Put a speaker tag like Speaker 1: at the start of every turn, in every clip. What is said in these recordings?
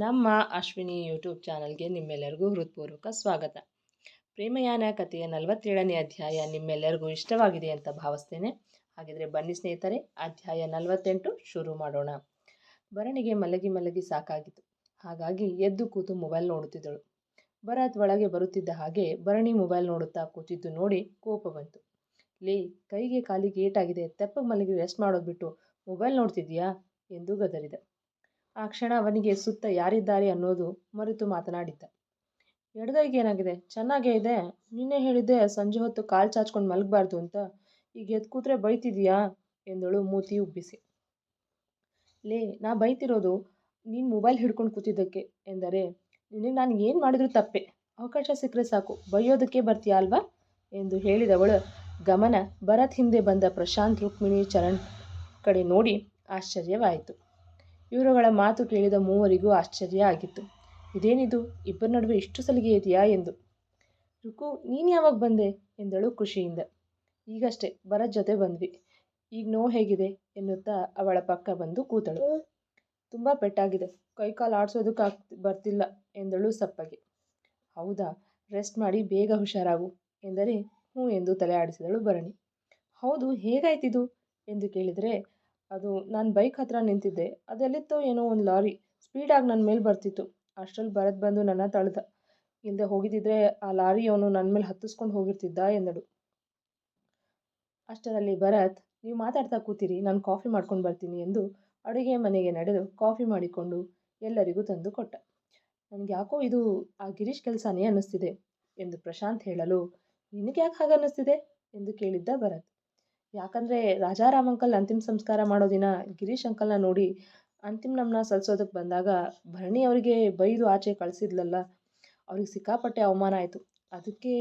Speaker 1: ನಮ್ಮ ಅಶ್ವಿನಿ ಯೂಟ್ಯೂಬ್ ಚಾನಲ್ಗೆ ನಿಮ್ಮೆಲ್ಲರಿಗೂ ಹೃತ್ಪೂರ್ವಕ ಸ್ವಾಗತ. ಪ್ರೇಮಯಾನ ಕಥೆಯ 47ನೇ ಅಧ್ಯಾಯ ನಿಮ್ಮೆಲ್ಲರಿಗೂ ಇಷ್ಟವಾಗಿದೆ ಅಂತ ಭಾವಿಸ್ತೇನೆ. ಹಾಗಿದ್ರೆ ಬನ್ನಿ ಸ್ನೇಹಿತರೆ, ಅಧ್ಯಾಯ 48 ಶುರು ಮಾಡೋಣ. ಭರಣಿಗೆ ಮಲಗಿ ಸಾಕಾಗಿತ್ತು. ಹಾಗಾಗಿ ಎದ್ದು ಕೂತು ಮೊಬೈಲ್ ನೋಡುತ್ತಿದ್ದಳು. ಭರತ್ ಒಳಗೆ ಬರುತ್ತಿದ್ದ ಹಾಗೆ ಭರಣಿ ಮೊಬೈಲ್ ನೋಡುತ್ತಾ ಕೂತಿದ್ದು ನೋಡಿ ಕೋಪ ಬಂತು. ಲೇ, ಕೈಗೆ ಕಾಲಿಗೆ ಏಟಾಗಿದೆ, ತೆಪ್ಪಗೆ ಮಲಗಿ ರೆಸ್ಟ್ ಮಾಡೋದು ಬಿಟ್ಟು ಮೊಬೈಲ್ ನೋಡ್ತಿದ್ಯಾ ಎಂದು ಗದರಿದ. ಆ ಕ್ಷಣ ಅವನಿಗೆ ಸುತ್ತ ಯಾರಿದ್ದಾರೆ ಅನ್ನೋದು ಮರೆತು ಮಾತನಾಡಿದ್ದ. ಎಡಗೈಗೆ ಏನಾಗಿದೆ? ಚೆನ್ನಾಗೇ ಇದೆ. ನಿನ್ನೆ ಹೇಳಿದ್ದೆ ಸಂಜೆ ಹೊತ್ತು ಕಾಲು ಚಾಚ್ಕೊಂಡು ಮಲಗಬಾರ್ದು ಅಂತ. ಈಗ ಎದ್ದು ಕೂತ್ರೆ ಬೈತಿದೀಯಾ ಎಂದಳು ಮೂತಿ ಉಬ್ಬಿಸಿ. ಲೇ, ನಾ ಬೈತಿರೋದು ನೀನು ಮೊಬೈಲ್ ಹಿಡ್ಕೊಂಡು ಕೂತಿದ್ದಕ್ಕೆ. ಎಂದರೆ ನಿನಗೆ ನಾನು ಏನು ಮಾಡಿದ್ರು ತಪ್ಪೆ. ಅವಕಾಶ ಸಿಕ್ಕರೆ ಸಾಕು ಬೈಯೋದಕ್ಕೆ ಬರ್ತೀಯಾ ಅಲ್ವಾ ಎಂದು ಹೇಳಿದವಳು ಗಮನ ಭರತ್ ಹಿಂದೆ ಬಂದ ಪ್ರಶಾಂತ್, ರುಕ್ಮಿಣಿ, ಚರಣ್ ಕಡೆ ನೋಡಿ ಆಶ್ಚರ್ಯವಾಯಿತು. ಇವರುಗಳ ಮಾತು ಕೇಳಿದ ಮೂವರಿಗೂ ಆಶ್ಚರ್ಯ ಆಗಿತ್ತು. ಇದೇನಿದು, ಇಬ್ಬರ ನಡುವೆ ಇಷ್ಟು ಸಲಿಗೆ ಇದೆಯಾ ಎಂದು. ರುಕು, ನೀನು ಯಾವಾಗ ಬಂದೆ ಎಂದಳು ಖುಷಿಯಿಂದ. ಈಗಷ್ಟೇ ಭರತ್ ಜೊತೆ ಬಂದ್ವಿ. ಈಗ ನೋವು ಹೇಗಿದೆ ಎನ್ನುತ್ತಾ ಅವಳ ಪಕ್ಕ ಬಂದು ಕೂತಳು. ತುಂಬ ಪೆಟ್ಟಾಗಿದೆ, ಕೈಕಾಲು ಆಡಿಸೋದಕ್ಕೆ ಬರ್ತಿಲ್ಲ ಎಂದಳು ಸಪ್ಪಗೆ. ಹೌದಾ, ರೆಸ್ಟ್ ಮಾಡಿ ಬೇಗ ಹುಷಾರಾಗು ಎಂದರೆ ಹ್ಞೂ ಎಂದು ತಲೆ ಆಡಿಸಿದಳು ಭರಣಿ. ಹೌದು, ಹೇಗಾಯ್ತಿದು ಎಂದು ಕೇಳಿದರೆ, ಅದು ನಾನು ಬೈಕ್ ಹತ್ರ ನಿಂತಿದ್ದೆ, ಅದೆಲ್ಲಿತ್ತೋ ಏನೋ ಒಂದು ಲಾರಿ ಸ್ಪೀಡಾಗಿ ನನ್ನ ಮೇಲೆ ಬರ್ತಿತ್ತು. ಅಷ್ಟರಲ್ಲಿ ಭರತ್ ಬಂದು ನನ್ನ ತಳ್ದ. ಇಲ್ಲದೆ ಹೋಗಿದ್ದಿದ್ರೆ ಆ ಲಾರಿಯವನು ನನ್ನ ಮೇಲೆ ಹತ್ತಿಸ್ಕೊಂಡು ಹೋಗಿರ್ತಿದ್ದ ಎಂದಳು. ಅಷ್ಟರಲ್ಲಿ ಭರತ್, ನೀವು ಮಾತಾಡ್ತಾ ಕೂತಿರಿ, ನಾನು ಕಾಫಿ ಮಾಡ್ಕೊಂಡು ಬರ್ತೀನಿ ಎಂದು ಅಡುಗೆ ಮನೆಗೆ ನಡೆದು ಕಾಫಿ ಮಾಡಿಕೊಂಡು ಎಲ್ಲರಿಗೂ ತಂದು ಕೊಟ್ಟ. ನನಗೆ ಯಾಕೋ ಇದು ಆ ಗಿರೀಶ್ ಕೆಲಸನೇ ಅನ್ನಿಸ್ತಿದೆ ಎಂದು ಪ್ರಶಾಂತ್ ಹೇಳಲು, ನಿನಗೆ ಯಾಕೆ ಹಾಗೆ ಅನ್ನಿಸ್ತಿದೆ ಎಂದು ಕೇಳಿದ್ದ ಭರತ್. ಯಾಕಂದರೆ ರಾಜಾರಾಮ್ ಅಂಕಲ್ ಅಂತಿಮ ಸಂಸ್ಕಾರ ಮಾಡೋ ದಿನ ಗಿರೀಶ್ ಅಂಕಲ್ನ ನೋಡಿ ಅಂತಿಮ ನಮನ ಸಲ್ಲಿಸೋದಕ್ಕೆ ಬಂದಾಗ ಭರಣಿ ಅವರಿಗೆ ಬೈದು ಆಚೆ ಕಳಿಸಿದ್ಲಲ್ಲ, ಅವ್ರಿಗೆ ಸಿಕ್ಕಾಪಟ್ಟೆ ಅವಮಾನ ಆಯಿತು. ಅದಕ್ಕೆ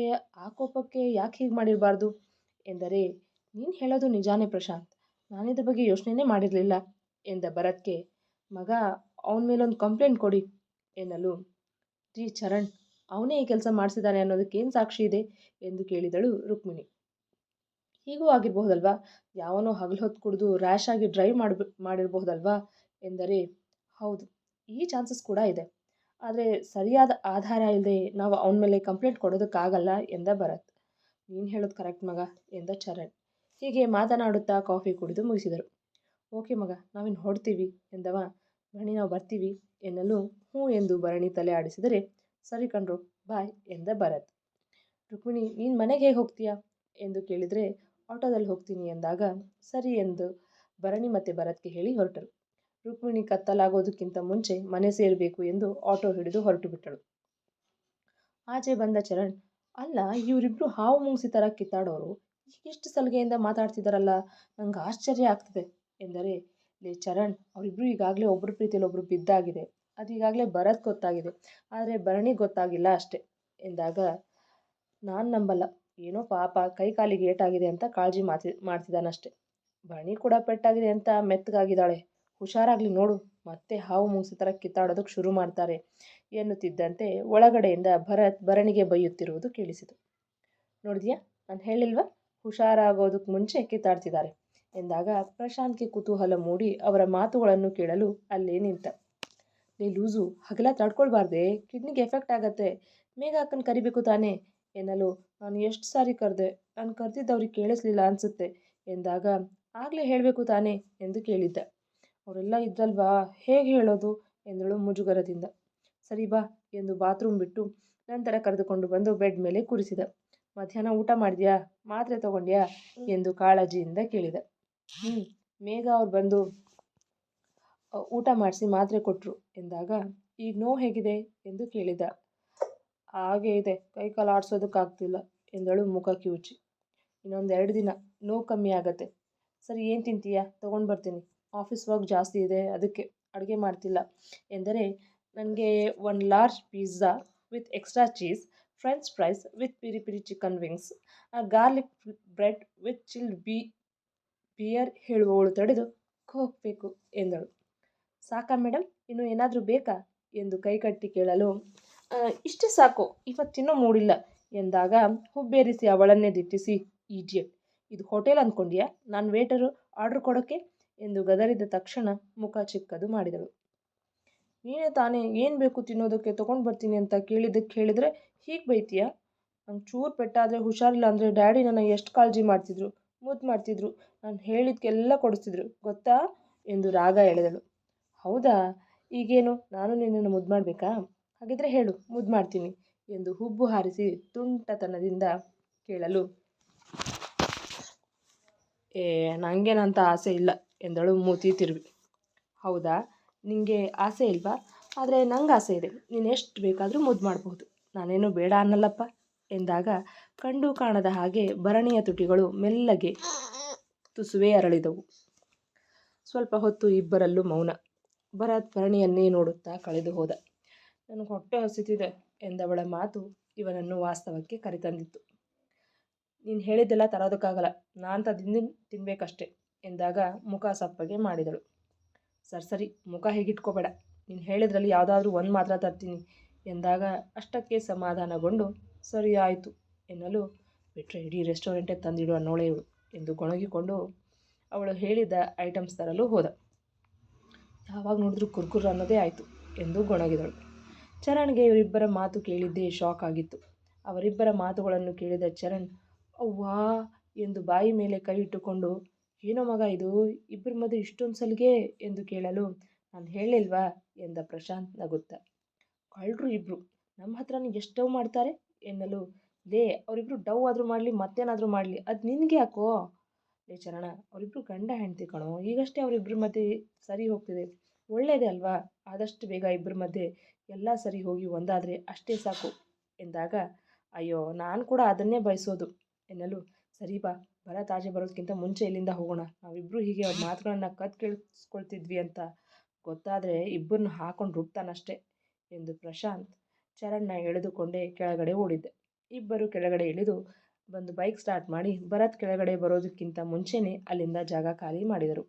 Speaker 1: ಆ ಕೋಪಕ್ಕೆ ಯಾಕೆ ಹೀಗೆ ಮಾಡಿರಬಾರ್ದು ಎಂದರೆ, ನೀನು ಹೇಳೋದು ನಿಜಾನೇ ಪ್ರಶಾಂತ್, ನಾನಿದ್ರ ಬಗ್ಗೆ ಯೋಚನೆನೇ ಮಾಡಿರಲಿಲ್ಲ ಎಂದ ಭರತ್ಗೆ ಮಗ ಅವನ ಮೇಲೊಂದು ಕಂಪ್ಲೇಂಟ್ ಕೊಡಿ ಎನ್ನಲು, ಜಿ ಚರಣ್, ಅವನೇ ಈ ಕೆಲಸ ಮಾಡಿಸಿದ್ದಾನೆ ಅನ್ನೋದಕ್ಕೇನು ಸಾಕ್ಷಿ ಇದೆ ಎಂದು ಕೇಳಿದಳು ರುಕ್ಮಿಣಿ. ಹೀಗೂ ಆಗಿರಬಹುದಲ್ವಾ, ಯಾವನೋ ಹಗಲು ಹೊತ್ತು ಕುಡಿದು ರ್ಯಾಶ್ ಆಗಿ ಡ್ರೈವ್ ಮಾಡಿರಬಹುದಲ್ವಾ ಎಂದರೆ, ಹೌದು, ಈ ಚಾನ್ಸಸ್ ಕೂಡ ಇದೆ. ಆದರೆ ಸರಿಯಾದ ಆಧಾರ ಇಲ್ಲದೆ ನಾವು ಅವನ ಮೇಲೆ ಕಂಪ್ಲೇಂಟ್ ಕೊಡೋದಕ್ಕಾಗಲ್ಲ ಎಂದ ಭರತ್. ನೀನು ಹೇಳೋದು ಕರೆಕ್ಟ್ ಮಗ ಎಂದ ಚರಣ್. ಹೀಗೆ ಮಾತನಾಡುತ್ತಾ ಕಾಫಿ ಕುಡಿದು ಮುಗಿಸಿದರು. ಓಕೆ ಮಗ, ನಾವಿನ್ನು ಹೊಡ್ತೀವಿ ಎಂದವ. ಭರಣಿ, ನಾವು ಬರ್ತೀವಿ ಎನ್ನಲು ಹ್ಞೂ ಎಂದು ಭರಣಿ ತಲೆ ಆಡಿಸಿದರೆ, ಸರಿ ಕಣ್ರು, ಬಾಯ್ ಎಂದ ಭರತ್. ರುಕ್ಮಿಣಿ, ನೀನು ಮನೆಗೆ ಹೇಗೆ ಹೋಗ್ತೀಯಾ ಎಂದು ಕೇಳಿದರೆ, ಆಟೋದಲ್ಲಿ ಹೋಗ್ತೀನಿ ಎಂದಾಗ ಸರಿ ಎಂದು ಭರಣಿ ಮತ್ತು ಭರತ್ಗೆ ಹೇಳಿ ಹೊರಟರು. ರುಕ್ಮಿಣಿ ಕತ್ತಲಾಗೋದಕ್ಕಿಂತ ಮುಂಚೆ ಮನೆ ಸೇರಬೇಕು ಎಂದು ಆಟೋ ಹಿಡಿದು ಹೊರಟು ಬಿಟ್ಟಳು. ಆಚೆ ಬಂದ ಚರಣ್, ಅಲ್ಲ, ಇವರಿಬ್ಬರು ಹಾವು ಮುಂಗಿಸಿ ಥರ ಕಿತ್ತಾಡೋರು ಇಷ್ಟು ಸಲಿಗೆಯಿಂದ ಮಾತಾಡ್ತಿದ್ದಾರಲ್ಲ, ನಂಗೆ ಆಶ್ಚರ್ಯ ಆಗ್ತದೆ ಎಂದರೆ, ಲೇ ಚರಣ್, ಅವರಿಬ್ಬರು ಈಗಾಗಲೇ ಒಬ್ಬರ ಪ್ರೀತಿಯಲ್ಲಿ ಒಬ್ಬರು ಬಿದ್ದಾಗಿದೆ. ಅದು ಈಗಾಗಲೇ ಭರತ್ ಗೊತ್ತಾಗಿದೆ, ಆದರೆ ಭರಣಿಗೆ ಗೊತ್ತಾಗಿಲ್ಲ ಅಷ್ಟೆ ಎಂದಾಗ, ನಾನು ನಂಬಲ್ಲ, ಏನೋ ಪಾಪ ಕೈ ಕಾಲಿಗೆ ಏಟಾಗಿದೆ ಅಂತ ಕಾಳಜಿ ಮಾಡ್ತಿದ್ದಾನಷ್ಟೆ. ಭರಣಿ ಕೂಡ ಪೆಟ್ಟಾಗಿದೆ ಅಂತ ಮೆತ್ತಗಾಗಿದ್ದಾಳೆ, ಹುಷಾರಾಗಲಿ ನೋಡು, ಮತ್ತೆ ಹಾವು ಮುಂಗ್ಸಿ ಥರ ಕಿತ್ತಾಡೋದಕ್ಕೆ ಶುರು ಮಾಡ್ತಾರೆ ಎನ್ನುತ್ತಿದ್ದಂತೆ ಒಳಗಡೆಯಿಂದ ಭರತ್ ಭರಣಿಗೆ ಬೈಯುತ್ತಿರುವುದು ಕೇಳಿಸಿತು. ನೋಡಿದ್ಯಾ, ನಾನು ಹೇಳಿಲ್ವಾ, ಹುಷಾರಾಗೋದಕ್ಕೆ ಮುಂಚೆ ಕಿತ್ತಾಡ್ತಿದ್ದಾರೆ ಎಂದಾಗ ಪ್ರಶಾಂತ್ಗೆ ಕುತೂಹಲ ಮೂಡಿ ಅವರ ಮಾತುಗಳನ್ನು ಕೇಳಲು ಅಲ್ಲೇ ನಿಂತ. ಲೇ ಲೂಸು, ಹಗಲ ತಡ್ಕೊಳ್ಬಾರ್ದೆ, ಕಿಡ್ನಿಗೆ ಎಫೆಕ್ಟ್ ಆಗತ್ತೆ, ಮೇಘ ಹಾಕನ್ನು ಕರಿಬೇಕು ತಾನೇ ಎನ್ನಲು, ನಾನು ಎಷ್ಟು ಸಾರಿ ಕರೆದೆ, ನಾನು ಕರೆದಿದ್ದವ್ರಿಗೆ ಕೇಳಿಸ್ಲಿಲ್ಲ ಅನಿಸುತ್ತೆ ಎಂದಾಗ, ಆಗಲೇ ಹೇಳಬೇಕು ತಾನೇ ಎಂದು ಕೇಳಿದ್ದ. ಅವರೆಲ್ಲ ಇದ್ರಲ್ವಾ, ಹೇಗೆ ಹೇಳೋದು ಎಂದಳು ಮುಜುಗರದಿಂದ. ಸರಿ ಬಾ ಎಂದು ಬಾತ್ರೂಮ್ ಬಿಟ್ಟು ನಂತರ ಕರೆದುಕೊಂಡು ಬಂದು ಬೆಡ್ ಮೇಲೆ ಕೂರಿಸಿದ. ಮಧ್ಯಾಹ್ನ ಊಟ ಮಾಡಿದ್ಯಾ, ಮಾತ್ರೆ ತಗೊಂಡ್ಯಾ ಎಂದು ಕಾಳಜಿಯಿಂದ ಕೇಳಿದ. ಮೇಘ ಅವ್ರು ಬಂದು ಊಟ ಮಾಡಿಸಿ ಮಾತ್ರೆ ಕೊಟ್ಟರು ಎಂದಾಗ, ಈಗ ನೋವು ಹೇಗಿದೆ ಎಂದು ಕೇಳಿದ. ಹಾಗೇ ಇದೆ, ಕೈಕಾಲು ಆಡಿಸೋದಕ್ಕಾಗ್ತಿಲ್ಲ ಎಂದಳು ಮುಖ ಕಿವುಚಿ. ಇನ್ನೊಂದು 2 ದಿನ ನೋವು ಕಮ್ಮಿ ಆಗತ್ತೆ. ಸರಿ, ಏನು ತಿಂತೀಯಾ, ತೊಗೊಂಡು ಬರ್ತೀನಿ, ಆಫೀಸ್ ವರ್ಕ್ ಜಾಸ್ತಿ ಇದೆ ಅದಕ್ಕೆ ಅಡುಗೆ ಮಾಡ್ತಿಲ್ಲ ಎಂದರೆ, ನನಗೆ 1 large pizza with extra cheese, French fries with piri piri chicken wings, garlic bread with chilled beer ಹೇಳುವವಳು ತಡೆದು ಹೋಗಬೇಕು ಎಂದಳು. ಸಾಕಾ ಮೇಡಮ್, ಇನ್ನು ಏನಾದರೂ ಬೇಕಾ ಎಂದು ಕೈಕಟ್ಟಿ ಕೇಳಲು, ಇಷ್ಟೇ ಸಾಕು, ಇವತ್ತಿನ್ನೂ ಮೂಡಿಲ್ಲ ಎಂದಾಗ ಹುಬ್ಬೇರಿಸಿ ಅವಳನ್ನೇ ದಿಟ್ಟಿಸಿ, ಈಡಿಯಟ್, ಇದು ಹೋಟೆಲ್ ಅಂದ್ಕೊಂಡ್ಯಾ, ನಾನು ವೇಟರು ಆರ್ಡ್ರ್ ಕೊಡೋಕ್ಕೆ ಎಂದು ಗದರಿದ ತಕ್ಷಣ ಮುಖ ಚಿಕ್ಕದು ಮಾಡಿದಳು. ನೀನೇ ತಾನೇ ಏನು ಬೇಕು ತಿನ್ನೋದಕ್ಕೆ ತೊಗೊಂಡು ಬರ್ತೀನಿ ಅಂತ ಕೇಳಿದ್ದಕ್ಕೆ ಹೇಳಿದರೆ ಹೀಗೆ ಬೈತೀಯಾ? ನಂಗೆ ಚೂರು ಪೆಟ್ಟಾದರೆ ಹುಷಾರಿಲ್ಲ ಅಂದರೆ ಡ್ಯಾಡಿ ನನ್ನ ಎಷ್ಟು ಕಾಳಜಿ ಮಾಡ್ತಿದ್ರು, ಮುದ್ದು ಮಾಡ್ತಿದ್ರು, ನಾನು ಹೇಳಿದ್ದಕ್ಕೆಲ್ಲ ಕೊಡಿಸ್ತಿದ್ರು ಗೊತ್ತಾ ಎಂದು ರಾಗ ಎಳೆದಳು. ಹೌದಾ? ಈಗೇನು ನಾನು ನಿನ್ನನ್ನು ಮುದ್ದು ಮಾಡಬೇಕಾ? ಹಾಗಿದ್ರೆ ಹೇಳು, ಮುದ್ದು ಮಾಡ್ತೀನಿ ಎಂದು ಹುಬ್ಬು ಹಾರಿಸಿ ತುಂಟತನದಿಂದ ಕೇಳಲು, ಏ ನನಗೇನಂತ ಆಸೆ ಇಲ್ಲ ಎಂದಳು ಮೂತಿ ತಿರುವಿ. ಹೌದಾ? ನಿನಗೆ ಆಸೆ ಇಲ್ವಾ? ಆದರೆ ನಂಗೆ ಆಸೆ ಇದೆ. ನೀನು ಎಷ್ಟು ಬೇಕಾದರೂ ಮುದ್ದು ಮಾಡಬಹುದು. ನಾನೇನು ಬೇಡ ಅನ್ನಲ್ಲಪ್ಪ ಎಂದಾಗ ಕಂಡು ಕಾಣದ ಹಾಗೆ ಭರಣಿಯ ತುಟಿಗಳು ಮೆಲ್ಲಗೆ ತುಸುವೆ ಅರಳಿದವು. ಸ್ವಲ್ಪ ಹೊತ್ತು ಇಬ್ಬರಲ್ಲೂ ಮೌನ. ಭರತ್ ಭರಣಿಯನ್ನೇ ನೋಡುತ್ತಾ ಕಳೆದು ಹೋದ. ನನಗೆ ಹೊಟ್ಟೆ ಹಸಿತಿದೆ ಎಂದವಳ ಮಾತು ಇವನನ್ನು ವಾಸ್ತವಕ್ಕೆ ಕರೆತಂದಿತ್ತು. ನೀನು ಹೇಳಿದ್ದೆಲ್ಲ ತರೋದಕ್ಕಾಗಲ್ಲ, ನಾನು ತಂದಿದ್ದು ತಿನ್ನಬೇಕಷ್ಟೆ ಎಂದಾಗ ಮುಖ ಸಪ್ಪಗೆ ಮಾಡಿದಳು. ಸರಿ ಮುಖ ಹೇಗಿಟ್ಕೋಬೇಡ, ನೀನು ಹೇಳಿದ್ರಲ್ಲಿ ಯಾವುದಾದ್ರೂ ಒಂದು ಮಾತ್ರ ತರ್ತೀನಿ ಎಂದಾಗ ಅಷ್ಟಕ್ಕೆ ಸಮಾಧಾನಗೊಂಡು ಸರಿ ಆಯಿತು ಎನ್ನಲು, ಬಿಟ್ಟರೆ ಇಡೀ ರೆಸ್ಟೋರೆಂಟೇ ತಂದಿಡು ಅನ್ನೋಳೆ ಇವಳು ಎಂದು ಗೊಣಗಿಕೊಂಡು ಅವಳು ಹೇಳಿದ ಐಟಮ್ಸ್ ತರಲು ಹೋದ. ಯಾವಾಗ ನೋಡಿದ್ರೂ ಕುರ್ಕುರ್ ಅನ್ನೋದೇ ಆಯಿತು ಎಂದು ಗೊಣಗಿದಳು. ಚರಣ್ಗೆ ಇವರಿಬ್ಬರ ಮಾತು ಕೇಳಿದ್ದೇ ಶಾಕ್ ಆಗಿತ್ತು. ಅವರಿಬ್ಬರ ಮಾತುಗಳನ್ನು ಕೇಳಿದ ಚರಣ್ ಅವ್ವಾ ಎಂದು ಬಾಯಿ ಮೇಲೆ ಕೈ ಇಟ್ಟುಕೊಂಡು, ಏನೋ ಮಗ ಇದು, ಇಬ್ಬರ ಮಧ್ಯೆ ಇಷ್ಟೊಂದು ಸಲಿಗೆ ಎಂದು ಕೇಳಲು, ನಾನು ಹೇಳಿಲ್ವಾ ಎಂದ ಪ್ರಶಾಂತ್ ನಗುತ್ತ. ಕಳ್ಳರು ಇಬ್ಬರು ನಮ್ಮ ಹತ್ರನೇ ಎಷ್ಟು ಡವ್ ಮಾಡ್ತಾರೆ ಎನ್ನಲು, ಅವರಿಬ್ರು ಡವ್ ಆದರೂ ಮಾಡಲಿ ಮತ್ತೇನಾದರೂ ಮಾಡಲಿ ಅದು ನಿನಗೆ ಯಾಕೋ? ಚರಣ, ಅವರಿಬ್ರು ಗಂಡ ಹೆಂಡತಿ ಕಣೋ, ಈಗಷ್ಟೇ ಅವರಿಬ್ಬರ ಮಧ್ಯೆ ಸರಿ ಹೋಗ್ತಿದೆ, ಒಳ್ಳೆಯದೇ ಅಲ್ವಾ? ಆದಷ್ಟು ಬೇಗ ಇಬ್ಬರ ಮಧ್ಯೆ ಎಲ್ಲ ಸರಿ ಹೋಗಿ ಒಂದಾದರೆ ಅಷ್ಟೇ ಸಾಕು ಎಂದಾಗ, ಅಯ್ಯೋ ನಾನು ಕೂಡ ಅದನ್ನೇ ಬಯಸೋದು ಎನ್ನಲು, ಸರಿ ಬಾ, ಭರತ್ ಆಚೆ ಬರೋದಕ್ಕಿಂತ ಮುಂಚೆ ಇಲ್ಲಿಂದ ಹೋಗೋಣ. ನಾವಿಬ್ಬರು ಹೀಗೆ ಅವ್ರ ಮಾತುಗಳನ್ನ ಕೇಳಿಸ್ಕೊಳ್ತಿದ್ವಿ ಅಂತ ಗೊತ್ತಾದರೆ ಇಬ್ಬರನ್ನ ಹಾಕೊಂಡು ರುಬ್ತಾನಷ್ಟೆ ಎಂದು ಪ್ರಶಾಂತ್ ಚರಣ್ನ ಎಳೆದುಕೊಂಡೇ ಕೆಳಗಡೆ ಓಡಿದ್ದೆ. ಇಬ್ಬರು ಕೆಳಗಡೆ ಇಳಿದು ಬಂದು ಬೈಕ್ ಸ್ಟಾರ್ಟ್ ಮಾಡಿ ಭರತ್ ಕೆಳಗಡೆ ಬರೋದಕ್ಕಿಂತ ಮುಂಚೆನೇ ಅಲ್ಲಿಂದ ಜಾಗ ಖಾಲಿ ಮಾಡಿದರು.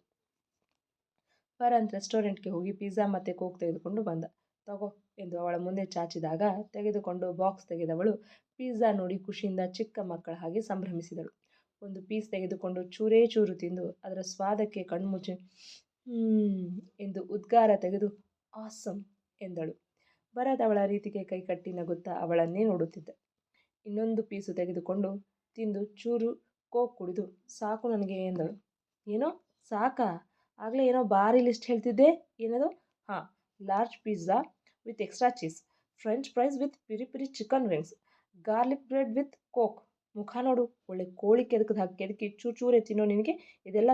Speaker 1: ಭರತ್ ರೆಸ್ಟೋರೆಂಟ್ಗೆ ಹೋಗಿ ಪಿಜ್ಜಾ ಮತ್ತು ಕೋಕ್ ತೆಗೆದುಕೊಂಡು ಬಂದ. ತಗೋ ಎಂದು ಅವಳ ಮುಂದೆ ಚಾಚಿದಾಗ ತೆಗೆದುಕೊಂಡು ಬಾಕ್ಸ್ ತೆಗೆದವಳು ಪಿಜ್ಜಾ ನೋಡಿ ಖುಷಿಯಿಂದ ಚಿಕ್ಕ ಮಕ್ಕಳ ಹಾಗೆ ಸಂಭ್ರಮಿಸಿದಳು. ಒಂದು ಪೀಸ್ ತೆಗೆದುಕೊಂಡು ಚೂರೇ ಚೂರು ತಿಂದು ಅದರ ಸ್ವಾದಕ್ಕೆ ಕಣ್ಮುಚ್ಚಿ ಎಂದು ಉದ್ಗಾರ ತೆಗೆದು ಆಸಮ್ ಎಂದಳು. ಭರತ್ ಅವಳ ರೀತಿಗೆ ಕೈಕಟ್ಟಿ ನಗುತ್ತಾ ಅವಳನ್ನೇ ನೋಡುತ್ತಿದ್ದ. ಇನ್ನೊಂದು ಪೀಸು ತೆಗೆದುಕೊಂಡು ತಿಂದು ಚೂರು ಕೋಕ್ ಕುಡಿದು ಸಾಕು ನನಗೆ ಎಂದಳು. ಏನೋ ಸಾಕಾ? ಆಗಲೇ ಏನೋ ಭಾರಿ ಲಿಸ್ಟ್ ಹೇಳ್ತಿದ್ದೆ, ಏನದು? ಹಾಂ, large pizza with extra cheese, French fries with piri piri chicken wings, garlic bread with coke. ಮುಖ ನೋಡು, ಒಳ್ಳೆ ಕೋಳಿ ಕೆದಕದ ಹಾಗೆ ಕೆದಕಿ ಚೂರೇ ತಿನ್ನೋ ನಿನಗೆ ಇದೆಲ್ಲ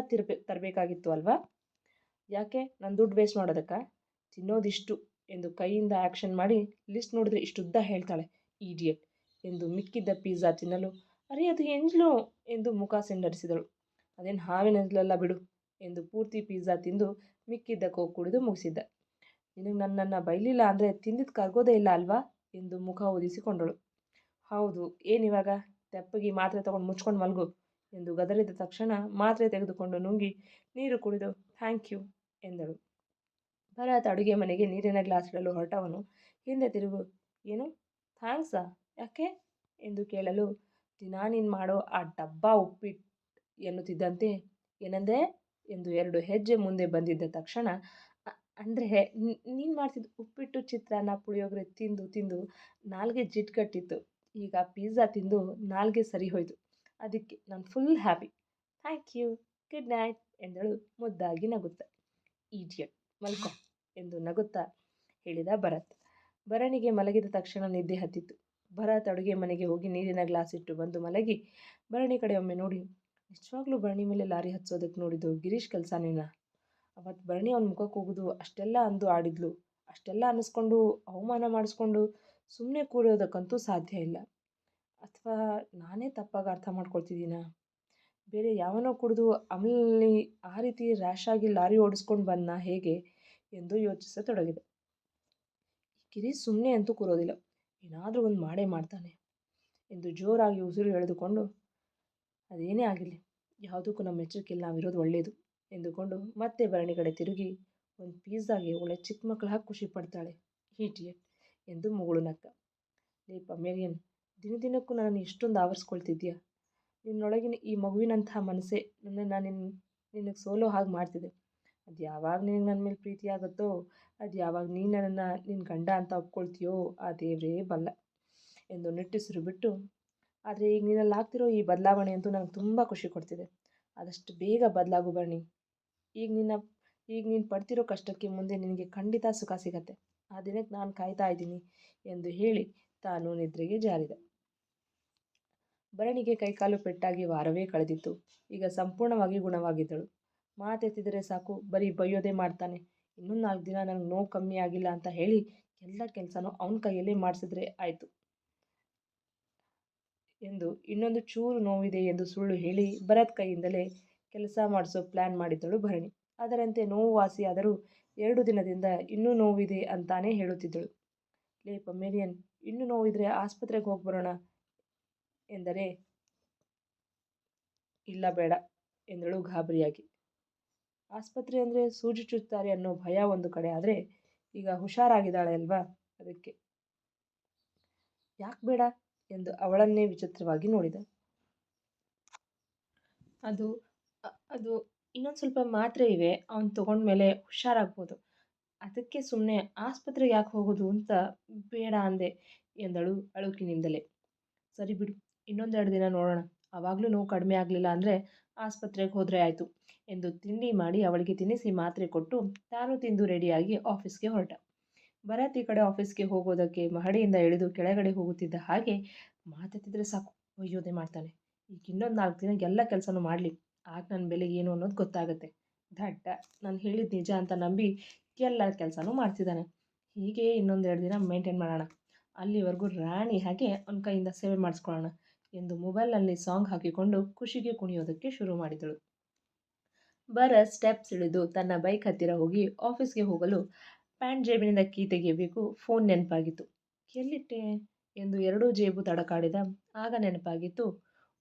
Speaker 1: ತರಬೇಕಾಗಿತ್ತು ಅಲ್ವಾ? ಯಾಕೆ ನನ್ನ ದುಡ್ಡು ವೇಸ್ಟ್ ಮಾಡೋದಕ್ಕ? ತಿನ್ನೋದಿಷ್ಟು ಎಂದು ಕೈಯಿಂದ ಆ್ಯಕ್ಷನ್ ಮಾಡಿ ಲಿಸ್ಟ್ ನೋಡಿದ್ರೆ ಇಷ್ಟುದ್ದ ಹೇಳ್ತಾಳೆ ಈಡಿಯಟ್ ಎಂದು ಮಿಕ್ಕಿದ್ದ ಪಿಜ್ಜಾ ತಿನ್ನಲು, ಅರೆ ಅದು ಎಂಜ್ಲು ಎಂದು ಮುಖ ಸಿಂಡರಿಸಿದಳು. ಅದೇನು ಹಾವಿನೆಂಜ್ಲಲ್ಲ ಬಿಡು ಎಂದು ಪೂರ್ತಿ ಪಿಜ್ಜಾ ತಿಂದು ಮಿಕ್ಕಿದ್ದ ಕೋಕ್ ಕುಡಿದು ಮುಗಿಸಿದ್ದ. ನಿನಗೆ ನನ್ನನ್ನು ಬೈಲಿಲ್ಲ ಅಂದರೆ ತಿಂದಿದ್ದು ಕರ್ಗೋದೇ ಇಲ್ಲ ಅಲ್ವಾ ಎಂದು ಮುಖ ಊದಿಸಿಕೊಂಡಳು. ಹೌದು, ಏನಿವಾಗ? ತೆಪ್ಪಗೆ ಮಾತ್ರೆ ತಗೊಂಡು ಮುಚ್ಕೊಂಡು ಮಲ್ಗು ಎಂದು ಗದರಿದ ತಕ್ಷಣ ಮಾತ್ರೆ ತೆಗೆದುಕೊಂಡು ನುಂಗಿ ನೀರು ಕುಡಿದು ಥ್ಯಾಂಕ್ ಯು ಎಂದಳು. ಭರತ್ ಅಡುಗೆ ಮನೆಗೆ ನೀರಿನ ಗ್ಲಾಸ್ ಇಡಲು ಹೊರಟವನು ಹಿಂದೆ ತಿರುಗು, ಏನು ಥ್ಯಾಂಕ್ಸಾ? ಯಾಕೆ ಎಂದು ಕೇಳಲು, ದಿನಾ ನೀನು ಮಾಡೋ ಆ ಡಬ್ಬಾ ಉಪ್ಪಿಟ್ಟು ಎನ್ನುತ್ತಿದ್ದಂತೆ, ಏನಂದೆ ಎಂದು 2 ಹೆಜ್ಜೆ ಮುಂದೆ ಬಂದಿದ್ದ ತಕ್ಷಣ, ಅಂದರೆ ನೀನು ಮಾಡ್ತಿದ್ದು ಉಪ್ಪಿಟ್ಟು ಚಿತ್ರಾನ್ನ ಪುಳಿಯೋಗರೆ ತಿಂದು ತಿಂದು ನಾಲ್ಗೆ ಜಿಡ್ಕಟ್ಟಿತ್ತು, ಈಗ ಪಿಜ್ಜಾ ತಿಂದು ನಾಲ್ಗೆ ಸರಿ ಹೋಯಿತು, ಅದಕ್ಕೆ ನಾನು full happy. Thank you, good night ಎಂದಳು ಮುದ್ದಾಗಿ ನಗುತ್ತಾ. ಈಡಿಯಟ್, ಮಲ್ಕೊ ಎಂದು ನಗುತ್ತಾ ಹೇಳಿದ ಭರತ್. ಭರಣಿಗೆ ಮಲಗಿದ ತಕ್ಷಣ ನಿದ್ದೆ ಹತ್ತಿತ್ತು. ಭರತ್ ಅಡುಗೆ ಮನೆಗೆ ಹೋಗಿ ನೀರಿನ ಗ್ಲಾಸ್ ಇಟ್ಟು ಬಂದು ಮಲಗಿ ಭರಣಿ ಕಡೆ ಒಮ್ಮೆ ನೋಡಿ, ನಿಜವಾಗ್ಲೂ ಭರಣಿ ಮೇಲೆ ಲಾರಿ ಹತ್ಸೋದಕ್ಕೆ ನೋಡಿದ್ದು ಗಿರೀಶ್ ಕೆಲಸನೇನಾ? ಅವತ್ತು ಭರಣಿ ಅವ್ನ ಮುಖಕ್ಕೆ ಹೋಗೋದು ಅಷ್ಟೆಲ್ಲ ಅಂದು ಆಡಿದ್ಲು, ಅಷ್ಟೆಲ್ಲ ಅನ್ನಿಸ್ಕೊಂಡು ಅವಮಾನ ಮಾಡಿಸ್ಕೊಂಡು ಸುಮ್ಮನೆ ಕೂರೋದಕ್ಕಂತೂ ಸಾಧ್ಯ ಇಲ್ಲ. ಅಥವಾ ನಾನೇ ತಪ್ಪಾಗಿ ಅರ್ಥ ಮಾಡ್ಕೊಳ್ತಿದ್ದೀನಾ? ಬೇರೆ ಯಾವನೋ ಕುಡಿದು ಅಮಲಲ್ಲಿ ಆ ರೀತಿ ರ್ಯಾಶಾಗಿ ಲಾರಿ ಓಡಿಸ್ಕೊಂಡು ಬಂದನಾ ಹೇಗೆ ಎಂದು ಯೋಚಿಸತೊಡಗಿದೆ. ಗಿರೀಶ್ ಸುಮ್ಮನೆ ಅಂತೂ ಕೂರೋದಿಲ್ಲ, ಏನಾದರೂ ಒಂದು ಮಾಡೇ ಮಾಡ್ತಾನೆ ಎಂದು ಜೋರಾಗಿ ಉಸಿರು ಎಳೆದುಕೊಂಡು, ಅದೇನೇ ಆಗಿರಲಿ ಯಾವುದಕ್ಕೂ ನಮ್ಮ ಎಚ್ಚರಿಕೆಯಲ್ಲಿ ನಾವಿರೋದು ಒಳ್ಳೆಯದು ಎಂದುಕೊಂಡು ಮತ್ತೆ ಭರಣಿ ಕಡೆ ತಿರುಗಿ, ಒಂದು ಪಿಜ್ಜಾಗೆ ಒಳ್ಳೆ ಚಿಕ್ಕ ಮಕ್ಕಳ ಹಾಕಿ ಖುಷಿ ಪಡ್ತಾಳೆ ಈಟಿಯಟ್ ಎಂದು ಮುಗುಳು ನಕ್ಕ. ಪಮೇರಿಯನ್, ದಿನಕ್ಕೂ ನನ್ನನ್ನು ಎಷ್ಟೊಂದು ಆವರಿಸ್ಕೊಳ್ತಿದ್ಯಾ? ನಿನ್ನೊಳಗಿನ ಈ ಮಗುವಿನಂತಹ ಮನಸ್ಸೇ ನನ್ನನ್ನು ನಿನಗೆ ಸೋಲೋ ಹಾಗೆ ಮಾಡ್ತಿದೆ. ಅದು ಯಾವಾಗ ನಿನಗೆ ನನ್ನ ಮೇಲೆ ಪ್ರೀತಿ ಆಗುತ್ತೋ, ಅದು ಯಾವಾಗ ನೀನು ನನ್ನನ್ನು ನಿನ್ನ ಗಂಡ ಅಂತ ಒಪ್ಕೊಳ್ತೀಯೋ ಆ ದೇವರೇ ಬಲ್ಲ ಎಂದು ನಿಟ್ಟುಸಿರು ಬಿಟ್ಟು, ಆದರೆ ಈಗ ನೀನಲ್ಲಿ ಆಗ್ತಿರೋ ಈ ಬದಲಾವಣೆ ಅಂತೂ ನನಗೆ ತುಂಬ ಖುಷಿ ಕೊಡ್ತಿದೆ. ಆದಷ್ಟು ಬೇಗ ಬದಲಾಗು ಬನ್ನಿ. ಈಗ ನಿನ್ನ ಈಗ ನೀನು ಪಡ್ತಿರೋ ಕಷ್ಟಕ್ಕೆ ಮುಂದೆ ನಿನಗೆ ಖಂಡಿತ ಸುಖ ಸಿಗತ್ತೆ. ಆ ದಿನಕ್ಕೆ ನಾನು ಕಾಯ್ತಾ ಇದ್ದೀನಿ ಎಂದು ಹೇಳಿ ತಾನು ನಿದ್ರೆಗೆ ಜಾರಿದ. ಭರಣಿಗೆ ಕೈಕಾಲು ಪೆಟ್ಟಾಗಿ ವಾರವೇ ಕಳೆದಿತ್ತು. ಈಗ ಸಂಪೂರ್ಣವಾಗಿ ಗುಣವಾಗಿದ್ದಳು. ಮಾತೆತ್ತಿದರೆ ಸಾಕು, ಬರೀ ಬೈಯೋದೇ ಮಾಡ್ತಾನೆ. ಇನ್ನೂ 4 ದಿನ ನನಗೆ ನೋವು ಕಮ್ಮಿ ಆಗಿಲ್ಲ ಅಂತ ಹೇಳಿ ಎಲ್ಲ ಕೆಲಸನೂ ಅವನ ಕೈಯಲ್ಲೇ ಮಾಡಿಸಿದ್ರೆ ಆಯಿತು ಎಂದು ಇನ್ನೊಂದು ಚೂರು ನೋವಿದೆ ಎಂದು ಸುಳ್ಳು ಹೇಳಿ ಭರತ್ ಕೈಯಿಂದಲೇ ಕೆಲಸ ಮಾಡಿಸೋ ಪ್ಲ್ಯಾನ್ ಮಾಡಿದ್ದಳು ಭರಣಿ. ಅದರಂತೆ ನೋವು ವಾಸಿಯಾದರೂ 2 ದಿನದಿಂದ ಇನ್ನೂ ನೋವಿದೆ ಅಂತಾನೇ ಹೇಳುತ್ತಿದ್ದಳು. ಲೇ ಪಮೇರಿಯನ್, ಇನ್ನೂ ನೋವಿದ್ರೆ ಆಸ್ಪತ್ರೆಗೆ ಹೋಗಿ ಬರೋಣ ಎಂದರೆ ಇಲ್ಲ ಬೇಡ ಎಂದಳು ಗಾಬರಿಯಾಗಿ. ಆಸ್ಪತ್ರೆ ಅಂದರೆ ಸೂಜಿ ಚುಚ್ತಾರೆ ಅನ್ನೋ ಭಯ ಒಂದು ಕಡೆ, ಆದರೆ ಈಗ ಹುಷಾರಾಗಿದ್ದಾಳೆ ಅಲ್ವಾ, ಅದಕ್ಕೆ. ಯಾಕೆ ಬೇಡ ಎಂದು ಅವಳನ್ನೇ ವಿಚಿತ್ರವಾಗಿ ನೋಡಿದ. ಅದು ಅದು ಇನ್ನೊಂದು ಸ್ವಲ್ಪ ಮಾತ್ರೆ ಇವೆ, ಅವನು ತಗೊಂಡ್ಮೇಲೆ ಹುಷಾರಾಗ್ಬೋದು. ಅದಕ್ಕೆ ಸುಮ್ಮನೆ ಆಸ್ಪತ್ರೆಗೆ ಯಾಕೆ ಹೋಗೋದು ಅಂತ ಬೇಡ ಅಂದೆ ಎಂದಳು ಅಳುಕಿನಿಂದಲೇ. ಸರಿ ಬಿಡು, ಇನ್ನೊಂದೆರಡು ದಿನ ನೋಡೋಣ. ಆವಾಗಲೂ ನೋವು ಕಡಿಮೆ ಆಗಲಿಲ್ಲ ಅಂದರೆ ಆಸ್ಪತ್ರೆಗೆ ಹೋದರೆ ಆಯಿತು ಎಂದು ತಿಂಡಿ ಮಾಡಿ ಅವಳಿಗೆ ತಿನ್ನಿಸಿ ಮಾತ್ರೆ ಕೊಟ್ಟು ತಾನು ತಿಂದು ರೆಡಿಯಾಗಿ ಆಫೀಸ್ಗೆ ಹೊರಟ. ಭರತ್ ಈ ಕಡೆ ಆಫೀಸ್ಗೆ ಹೋಗೋದಕ್ಕೆ ಮಹಡಿಯಿಂದ ಇಳಿದು ಕೆಳಗಡೆ ಹೋಗುತ್ತಿದ್ದ ಹಾಗೆ ಮಾತೆತ್ತಿದ್ರೆ ಸಾಕು, ಒಯ್ಯೋದೇ ಮಾಡ್ತಾನೆ. ಈಗ ಇನ್ನೊಂದು 4 ದಿನ ಎಲ್ಲ ಕೆಲಸನೂ ಮಾಡಲಿ, ಆಗ ನನ್ನ ಬೆಲೆ ಏನು ಅನ್ನೋದು ಗೊತ್ತಾಗುತ್ತೆ. ದಡ್ಡ, ನಾನು ಹೇಳಿದ ನಿಜ ಅಂತ ನಂಬಿ ಎಲ್ಲ ಕೆಲಸನೂ ಮಾಡ್ತಿದ್ದಾನೆ. ಹೀಗೆ ಇನ್ನೊಂದೆರಡು ದಿನ ಮೇಂಟೈನ್ ಮಾಡೋಣ, ಅಲ್ಲಿವರೆಗೂ ರಾಣಿ ಹಾಗೆ ಅವನ ಕೈಯಿಂದ ಸೇವೆ ಮಾಡಿಸ್ಕೊಳ್ಳೋಣ ಎಂದು ಮೊಬೈಲ್ನಲ್ಲಿ ಸಾಂಗ್ ಹಾಕಿಕೊಂಡು ಖುಷಿಗೆ ಕುಣಿಯೋದಕ್ಕೆ ಶುರು ಮಾಡಿದಳು. ಭರತ್ ಸ್ಟೆಪ್ಸ್ ಇಳಿದು ತನ್ನ ಬೈಕ್ ಹತ್ತಿರ ಹೋಗಿ ಆಫೀಸ್ಗೆ ಹೋಗಲು ಪ್ಯಾಂಟ್ ಜೇಬಿನಿಂದ ಕೀ ತೆಗೆಯಬೇಕು. ಫೋನ್ ನೆನಪಾಗಿತ್ತು. ಎಲ್ಲಿಟ್ಟೆ ಎಂದು ಎರಡೂ ಜೇಬು ತಡಕಾಡಿದ. ಆಗ ನೆನಪಾಗಿತ್ತು,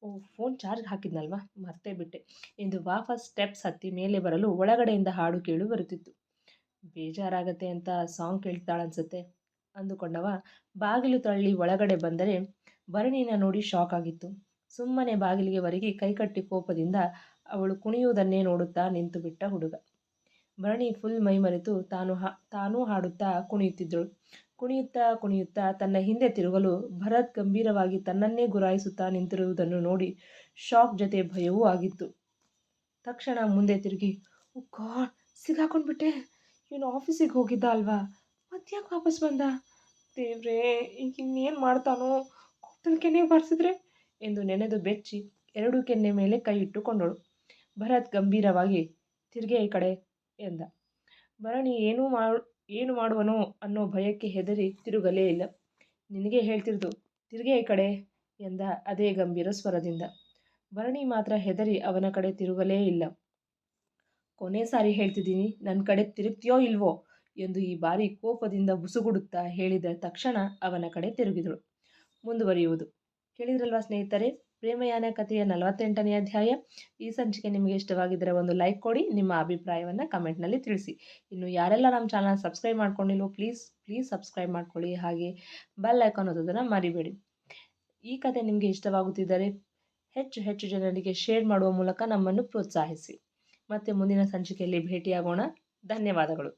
Speaker 1: ಓ, ಫೋನ್ ಚಾರ್ಜ್ ಹಾಕಿದ್ನಲ್ವಾ, ಮರ್ತೇ ಬಿಟ್ಟೆ ಎಂದು ವಾಪಸ್ ಸ್ಟೆಪ್ಸ್ ಹತ್ತಿ ಮೇಲೆ ಬರಲು ಒಳಗಡೆಯಿಂದ ಹಾಡು ಕೇಳಿ ಬರುತ್ತಿತ್ತು. ಬೇಜಾರಾಗತ್ತೆ ಅಂತ ಸಾಂಗ್ ಕೇಳ್ತಾಳನ್ಸುತ್ತೆ ಅಂದುಕೊಂಡವ ಬಾಗಿಲು ತಳ್ಳಿ ಒಳಗಡೆ ಬಂದರೆ ಭರಣಿನ ನೋಡಿ ಶಾಕ್ ಆಗಿತ್ತು. ಸುಮ್ಮನೆ ಬಾಗಿಲಿಗೆ ಒರಗಿ ಕೈಕಟ್ಟಿ ಕೋಪದಿಂದ ಅವಳು ಕುಣಿಯುವುದನ್ನೇ ನೋಡುತ್ತಾ ನಿಂತು ಬಿಟ್ಟ ಹುಡುಗ. ಭರಣಿ ಫುಲ್ ಮೈಮರೆತು ತಾನೂ ಹಾಡುತ್ತಾ ಕುಣಿಯುತ್ತಿದ್ದಳು. ಕುಣಿಯುತ್ತಾ ಕುಣಿಯುತ್ತಾ ತನ್ನ ಹಿಂದೆ ತಿರುಗಲು ಭರತ್ ಗಂಭೀರವಾಗಿ ತನ್ನನ್ನೇ ಗುರಾಯಿಸುತ್ತಾ ನಿಂತಿರುವುದನ್ನು ನೋಡಿ ಶಾಕ್ ಜೊತೆ ಭಯವೂ ಆಗಿತ್ತು. ತಕ್ಷಣ ಮುಂದೆ ತಿರುಗಿ, ಓ ಗಾಡ್, ಸಿಗಾಕೊಂಡ್ಬಿಟ್ಟೆ, ಇವನು ಆಫೀಸಿಗೆ ಹೋಗಿದ್ದ ಅಲ್ವಾ, ಮತ್ತ್ಯಾಕೆ ವಾಪಸ್ ಬಂದ, ದೇವ್ರೇ, ಈಗ ಇನ್ನೇನು ಮಾಡ್ತಾನೋ, ಕೋಪದಲ್ಲಿ ಕೆನ್ನೆಗೆ ಬಾರಿಸಿದ್ರೆ ಎಂದು ನೆನೆದು ಬೆಚ್ಚಿ 2 ಕೆನ್ನೆ ಮೇಲೆ ಕೈ ಇಟ್ಟುಕೊಂಡಳು. ಭರತ್ ಗಂಭೀರವಾಗಿ, ತಿರ್ಗೆ ಈ ಕಡೆ ಎಂದ. ಭರಣಿ ಏನು ಮಾಡುವನೋ ಅನ್ನೋ ಭಯಕ್ಕೆ ಹೆದರಿ ತಿರುಗಲೇ ಇಲ್ಲ. ನಿನಗೆ ಹೇಳ್ತಿರ್ದು, ತಿರ್ಗೆ ಈ ಕಡೆ ಎಂದ ಅದೇ ಗಂಭೀರ ಸ್ವರದಿಂದ. ಭರಣಿ ಮಾತ್ರ ಹೆದರಿ ಅವನ ಕಡೆ ತಿರುಗಲೇ ಇಲ್ಲ. ಕೊನೆ ಸಾರಿ ಹೇಳ್ತಿದ್ದೀನಿ, ನನ್ನ ಕಡೆ ತಿರುಗ್ತೀಯೋ ಇಲ್ವೋ ಎಂದು ಈ ಬಾರಿ ಕೋಪದಿಂದ ಬುಸುಗುಡುತ್ತಾ ಹೇಳಿದ ತಕ್ಷಣ ಅವನ ಕಡೆ ತಿರುಗಿದಳು. ಮುಂದುವರಿಯುವುದು. ಕೇಳಿದ್ರಲ್ವಾ ಸ್ನೇಹಿತರೆ, ಪ್ರೇಮಯಾನ ಕಥೆಯ 48ನೇ ಅಧ್ಯಾಯ. ಈ ಸಂಚಿಕೆ ನಿಮಗೆ ಇಷ್ಟವಾಗಿದ್ದರೆ ಒಂದು ಲೈಕ್ ಕೊಡಿ, ನಿಮ್ಮ ಅಭಿಪ್ರಾಯವನ್ನು ಕಮೆಂಟ್ನಲ್ಲಿ ತಿಳಿಸಿ. ಇನ್ನು ಯಾರೆಲ್ಲ ನಮ್ಮ ಚಾನಲ್ ಸಬ್ಸ್ಕ್ರೈಬ್ ಮಾಡ್ಕೊಂಡಿಲ್ವೋ ಪ್ಲೀಸ್ ಸಬ್ಸ್ಕ್ರೈಬ್ ಮಾಡ್ಕೊಳ್ಳಿ, ಹಾಗೆ ಬೆಲ್ ಐಕಾನ್ ಒತ್ತೋದನ್ನು ಮರಿಬೇಡಿ. ಈ ಕಥೆ ನಿಮಗೆ ಇಷ್ಟವಾಗುತ್ತಿದ್ದರೆ ಹೆಚ್ಚು ಜನರಿಗೆ ಶೇರ್ ಮಾಡುವ ಮೂಲಕ ನಮ್ಮನ್ನು ಪ್ರೋತ್ಸಾಹಿಸಿ. ಮತ್ತೆ ಮುಂದಿನ ಸಂಚಿಕೆಯಲ್ಲಿ ಭೇಟಿಯಾಗೋಣ. ಧನ್ಯವಾದಗಳು.